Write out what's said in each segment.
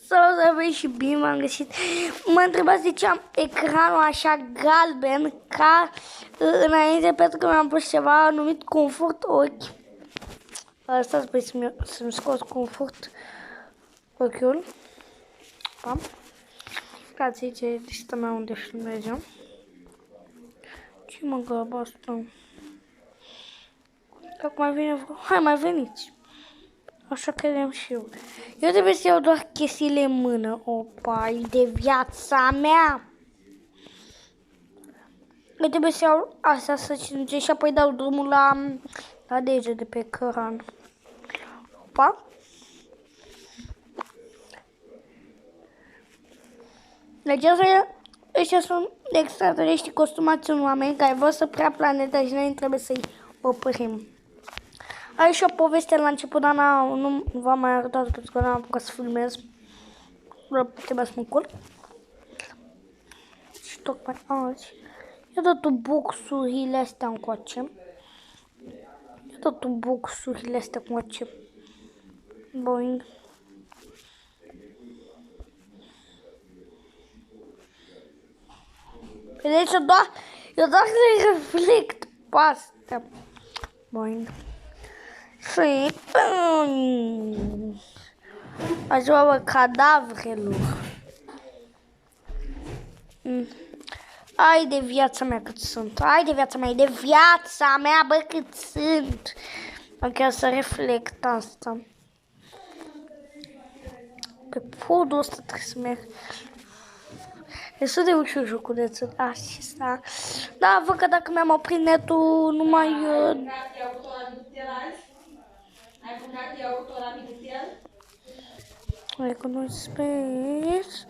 Să vezi și bine m-am găsit. Mă întrebați de ce am ecranul așa galben ca înainte, pentru că mi-am pus ceva numit confort ochi. Asta spui să-mi scot confort ochiul. Pam. Uitați aici e lista mea unde filmez. Ce mă găbă asta? Dacă mai vine vreo... Hai, mai veniți! Așa credem și eu. Eu trebuie să iau doar chestiile în mână. Opa, e de viața mea! Eu trebuie să iau asta să cinuce și apoi dau drumul la dege de pe ecran. Opa! Deci ăștia sunt extraterestri costumați în oameni care vor să preia planeta și noi trebuie să-i oprim. Are și o poveste la început, dar nu v-am mai arătat pentru că n-am apucat să filmez. Trebuie să mă culc. Și tocmai azi. Eu dat boxurile astea încoace. Boing. Vedeți, eu doar le reflect pe astea. Boing. Și ajungă cadavrelor. Ai de viața mea cât sunt. Ai de viața mea, e de viața mea, bă, cât sunt. Ok, să reflect asta. Pe podul ăsta trebuie să merg. Destul de ușor joculețul acesta. Da, văd că dacă mi-am oprit netul, nu mai... Economic space.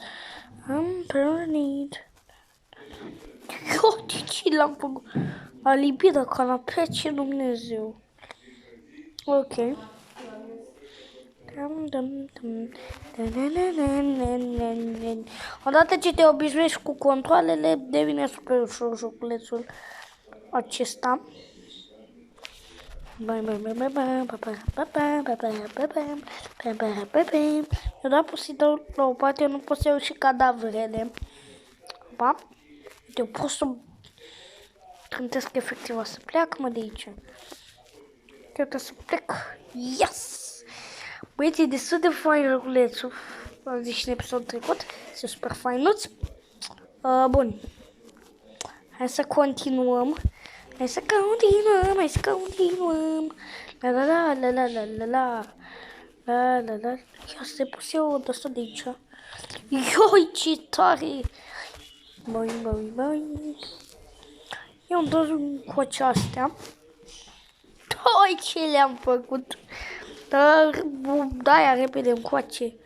I'm burning. Eu, de ce l-am făcut? A lipit de canapea, ce Dumnezeu. Ok. Odată ce te obișnuiești cu controlele, devine super ușor joculețul acesta. Eu da pot să-i dau la o parte, eu nu pot să iau și cadavrele. Pa? Eu pot să trântesc efectiv, o să pleacă mă de aici. Eu trebuie să plec. Yes! Băieți, e destul de fain joculețul. Am zis și în episodul trecut. Este super fainuț. Bun. Hai să continuăm. La la la la la la la la. La la la. Ia să te pus eu de asta de aici. Ioi, ce tare! Băi. Eu îmi dau cu aceastea. Doi, ce le-am făcut. Dar, da, repede încoace.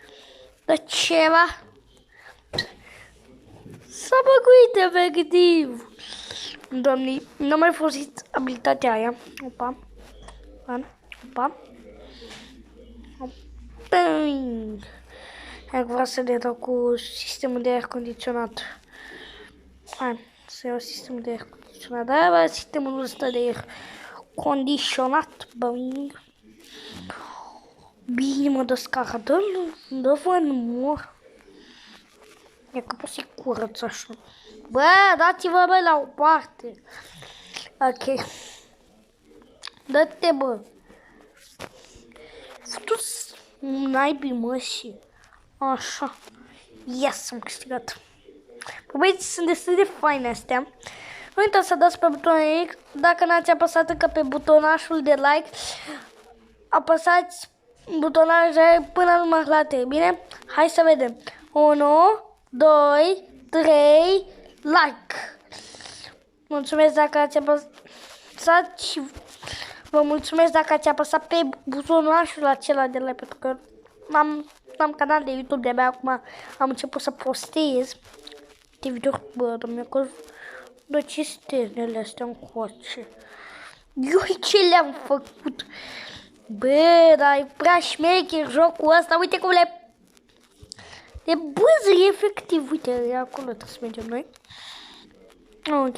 Dar ceva s-a băguit efectiv. Doamne, nu am mai folosit abilitatea aia. Opa. Hai că vreau să le dau cu sistemul de aer condiționat. Hai, să iau sistemul de aer condiționat. Da, sistemul ăsta de aer condiționat. Bine, mă descarcă, dă-vă în mor. E că pot să-i curăț așa. Bă, dați-vă, bă, la o parte. Ok. Dă-te, bă. Fătu-ți naibii, mă, și... Așa. Yes, am câștigat. Băieți, sunt destul de faine astea. Nu uitați să dați pe butonul X. Dacă n-ați apăsat încă pe butonașul de like, apăsați butonajul până numai la 3, bine? Hai să vedem. 1, 2, 3, like! Mulțumesc dacă ați apăsat și vă mulțumesc dacă ați apăsat pe butonajul acela de like, pentru că am canal de YouTube, de-abia acum am început să postez de video. Bă, domnule, că de ce sternele astea încoace? Eu ce le-am făcut? Bă, dar e prea șmecher jocul ăsta, uite cum le bâză, efectiv, uite, acolo trebuie să mergem noi. Ok.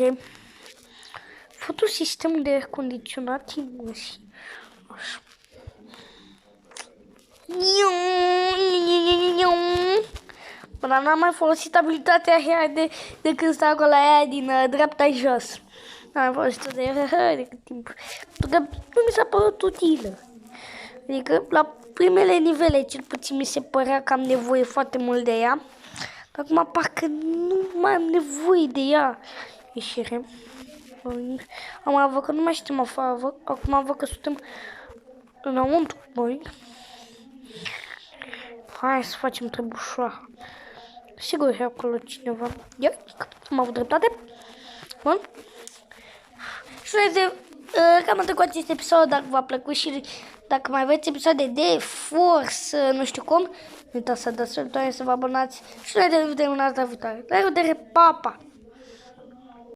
Fătu sistemul de aer condiționat și așa. dar n-am mai folosit abilitatea aia de când stau acolo, aia din dreapta jos. N-am mai folosit-o de cât timp. Pentru că nu mi s-a părut utilă. Adică la primele nivele, cel puțin, mi se părea că am nevoie foarte mult de ea. Dar acum parcă nu mai am nevoie de ea. Ieșire. Am văzut că nu mai știm afară. Acum am văzut că suntem înăuntru. Băi. Hai să facem trebușoara. Sigur e acolo cineva. Ia, am avut dreptate. Bun. Și noi cam atât cu acest episod. Dacă v-a plăcut și dacă mai aveți episoade de Force, nu știu cum, nu uitați să dați să vă abonați și noi ne vedem în alta viitoare. La revedere, pa, pa!